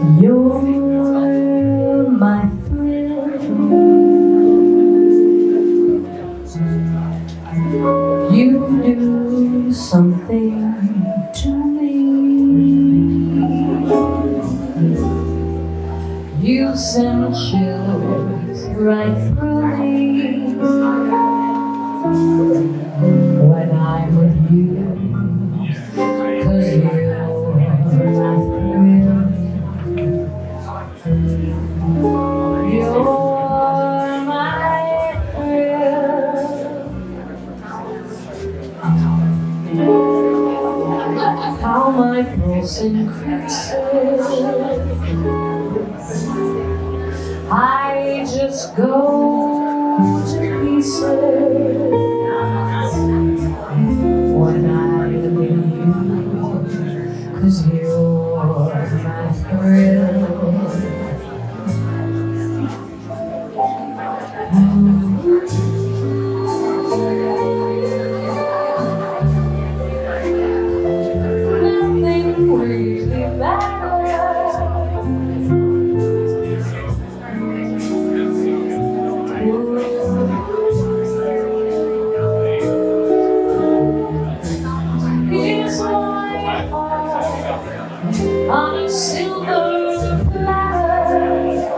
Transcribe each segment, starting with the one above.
You're my thrill. You do something to me. You send chills right through me when I'm with you. 'Cause you're my thrill. You're my thrill. How my pulse increases. I just go to pieces when I'm with you. 'Cause you're my thrill. Nothing really matters. Here's my heart on a silver platter.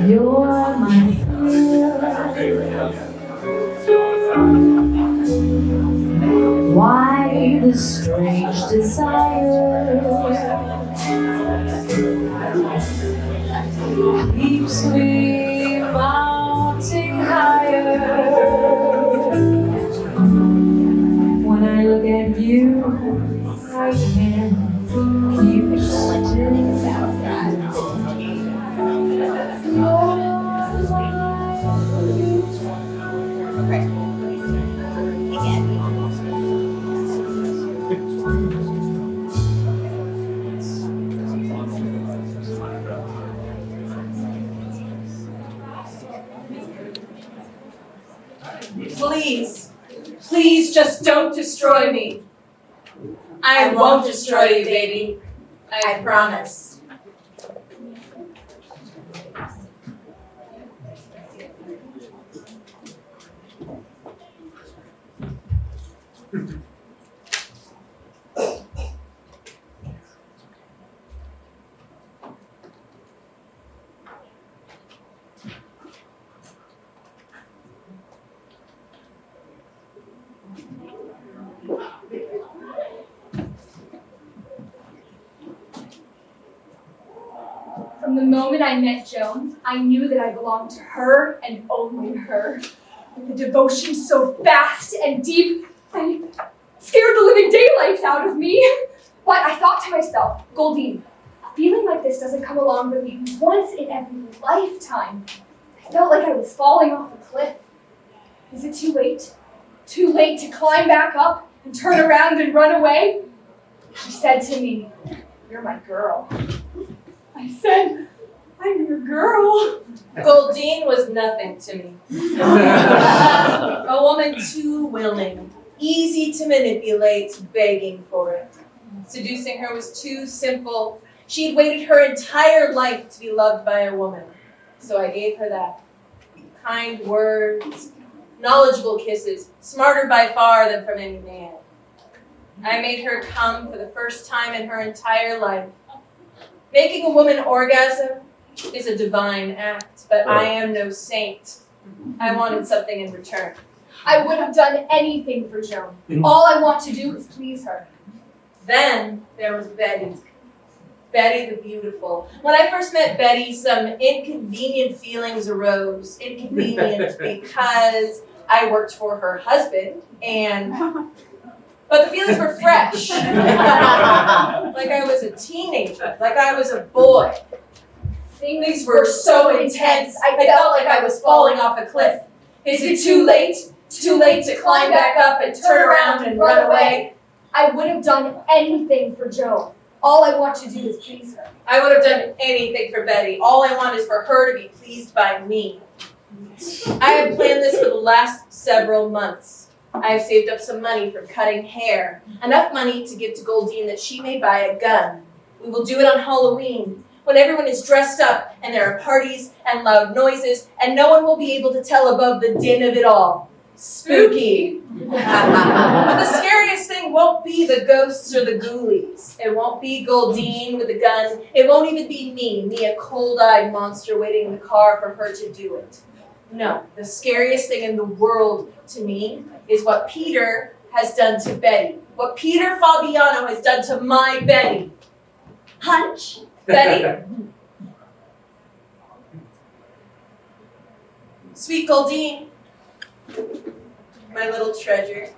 You're my thrill. Why this strange desire keeps me mounting higher? When I look at you, I can't keep still. Please, please just don't destroy me. I won't destroy you, baby. I promise. From the moment I met Joan, I knew that I belonged to her and only her. With a devotion so vast and deep, I scared the living daylights out of me. But I thought to myself, Goldine, a feeling like this doesn't come along really once in every lifetime. I felt like I was falling off a cliff. Is it too late? Too late to climb back up and turn around and run away? She said to me, "You're my girl." I said, "I'm your girl." Goldine was nothing to me. A woman too willing, easy to manipulate, begging for it. Seducing her was too simple. She had waited her entire life to be loved by a woman. So I gave her that. Kind words, knowledgeable kisses, smarter by far than from any man. I made her come for the first time in her entire life. Making a woman orgasm is a divine act, but I am no saint. I wanted something in return. I would have done anything for Joan. All I want to do is please her. Then there was Betty. Betty the beautiful. When I first met Betty, some inconvenient feelings arose. Inconvenient because I worked for her husband, but the feelings were fresh. Like I was a teenager, like I was a boy. Things were so intense, I felt like I was falling off a cliff. Is it too late? Too late to climb back up and turn around and run away? I would have done anything for Joan. All I want to do is please her. I would have done anything for Betty. All I want is for her to be pleased by me. I have planned this for the last several months. I have saved up some money from cutting hair, enough money to give to Goldine that she may buy a gun. We will do it on Halloween, when everyone is dressed up and there are parties and loud noises and no one will be able to tell above the din of it all. Spooky. But the scariest thing won't be the ghosts or the ghoulies. It won't be Goldine with a gun. It won't even be me, a cold-eyed monster waiting in the car for her to do it. No, the scariest thing in the world to me is what Peter has done to Betty. What Peter Fabiano has done to my Betty. Hunch? Betty? Sweet Goldine, my little treasure,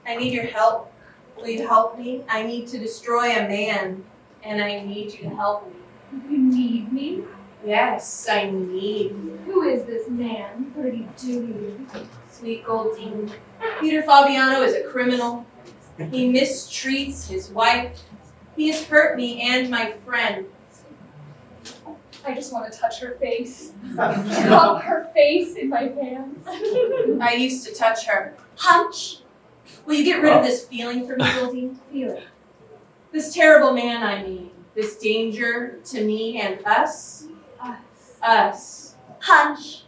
I need your help. Will you help me? I need to destroy a man, and I need you to help me. You need me? Yes, I need you. Who is this man? What did he do to you? Sweet Goldine, Peter Fabiano is a criminal. He mistreats his wife. He has hurt me and my friend. I just want to touch her face. Cup her face in my hands. I used to touch her. Hunch! Will you get rid of this feeling for me, Goldine? Feel it. This terrible man I mean. This danger to me and us. Us. Hunch!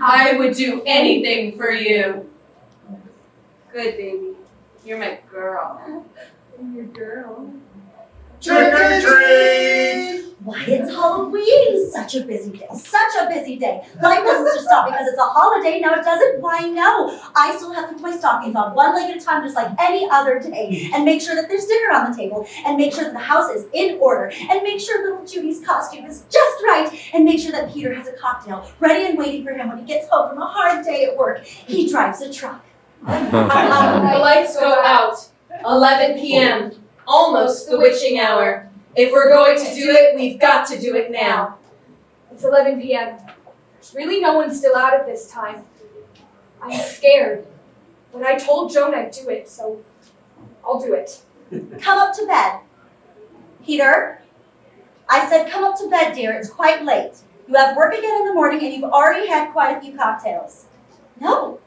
I would do anything for you. Good, baby. You're my girl. I'm your girl. Trick or treat! Why, it's Halloween! Such a busy day. Such a busy day. Life doesn't just stop because it's a holiday. Now it doesn't. Why, no. I still have to put my stockings on one leg at a time just like any other day and make sure that there's dinner on the table and make sure that the house is in order and make sure little Judy's costume is just right and make sure that Peter has a cocktail ready and waiting for him when he gets home from a hard day at work. He drives a truck. The lights go out. 11 p.m. Almost the witching hour. If we're going to do it, we've got to do it now. It's 11 p.m. There's really no one still out at this time. I'm scared, but I told Joan I'd do it, so I'll do it. Come up to bed. Peter, I said come up to bed, dear. It's quite late. You have work again in the morning and you've already had quite a few cocktails. No.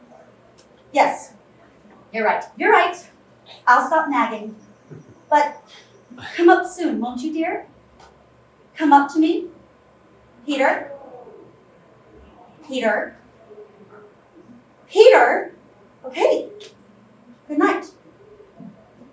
Yes. You're right. You're right. I'll stop nagging. But come up soon, won't you, dear? Come up to me. Peter? Peter? Peter? Okay. Good night.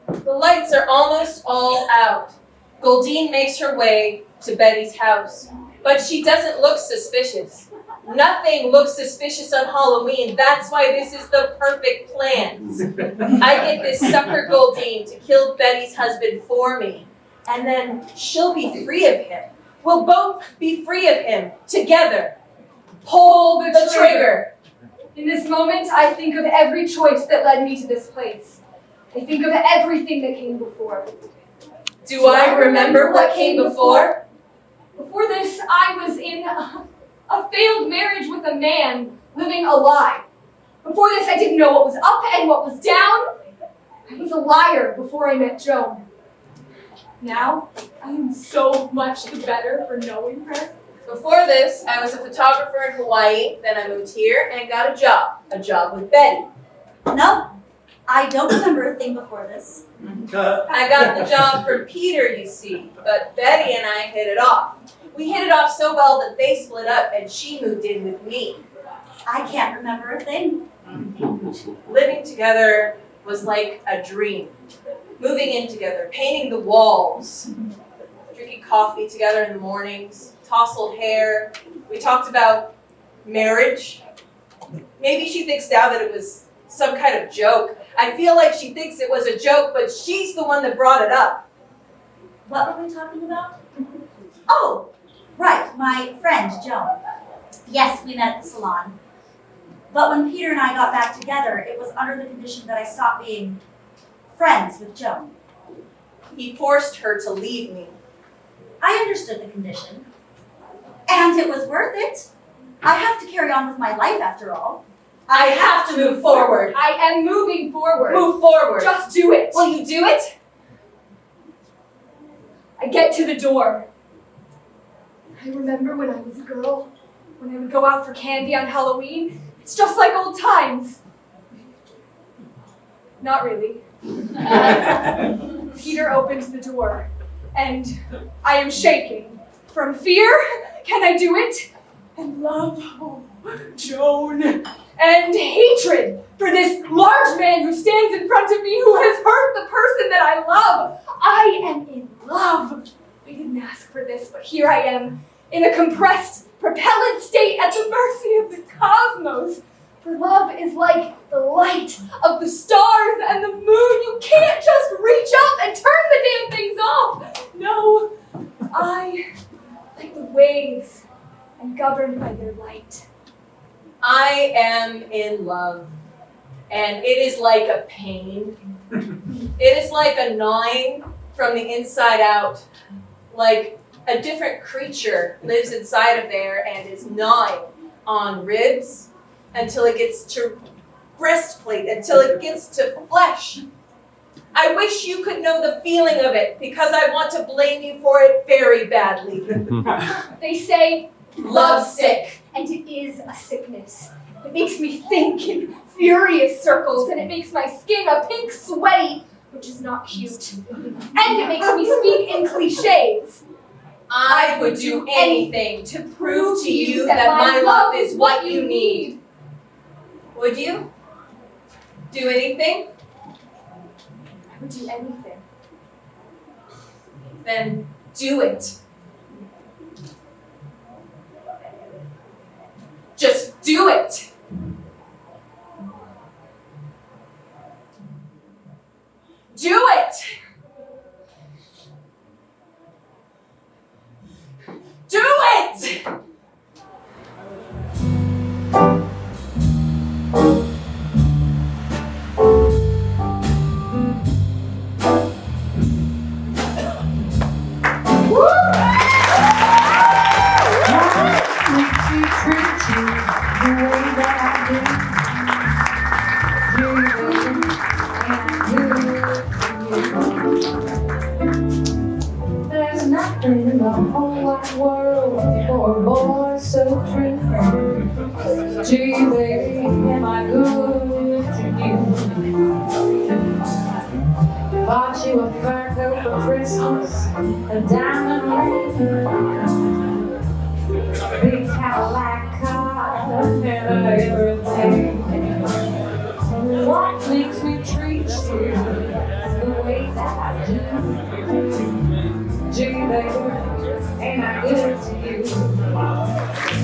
The lights are almost all out. Goldine makes her way to Betty's house, but she doesn't look suspicious. Nothing looks suspicious on Halloween. That's why this is the perfect plan. I get this sucker Goldine to kill Betty's husband for me, and then she'll be free of him. We'll both be free of him together. Pull the trigger. In this moment, I think of every choice that led me to this place. I think of everything that came before. Do I remember what came before? Before this, I was in a failed marriage with a man living a lie. Before this, I didn't know what was up and what was down. I was a liar before I met Joan. Now, I am so much the better for knowing her. Before this, I was a photographer in Hawaii. Then I moved here and got a job with Betty. No, I don't remember a thing before this. I got the job from Peter, you see, but Betty and I hit it off. We hit it off so well that they split up and she moved in with me. I can't remember a thing. Living together was like a dream. Moving in together, painting the walls, drinking coffee together in the mornings, tousled hair. We talked about marriage. Maybe she thinks now that it was some kind of joke. I feel like she thinks it was a joke, but she's the one that brought it up. What were we talking about? Oh, right, my friend, Joan. Yes, we met at the salon. But when Peter and I got back together, it was under the condition that I stopped being friends with Joan. He forced her to leave me. I understood the condition. And it was worth it. I have to carry on with my life after all. I have to move forward. I am moving forward. Move forward. Just do it. Will you do it? I get to the door. I remember when I was a girl, when I would go out for candy on Halloween. It's just like old times. Not really. Peter opens the door, and I am shaking. From fear, can I do it? And love, oh, Joan. And hatred for this large man who stands in front of me who has hurt the person that I love. I am in love. I didn't ask for this, but here I am in a compressed, propellant state at the mercy of the cosmos. For love is like the light of the stars and the moon. You can't just reach up and turn the damn things off. No, I, like the waves, am governed by their light. I am in love, and it is like a pain. It is like a gnawing from the inside out, like a different creature lives inside of there and is gnawing on ribs until it gets to breastplate, until it gets to flesh. I wish you could know the feeling of it, because I want to blame you for it very badly. They say, Lovesick. and it is a sickness. It makes me think in furious circles, and it makes my skin a pink sweaty, which is not cute. And it makes me speak in cliches. I would do anything to prove to you that my love is what you need. Would you? Do anything? I would do anything. Then do it. Just do it. Do it. Do it. There's nothing in the whole wide world for a boy so true. Gee, baby, am I good to you? Bought you a fur coat for Christmas, a diamond ring, big Cadillac car, and everything. What makes me treat you the way that I do? Gee, baby, ain't I good to you?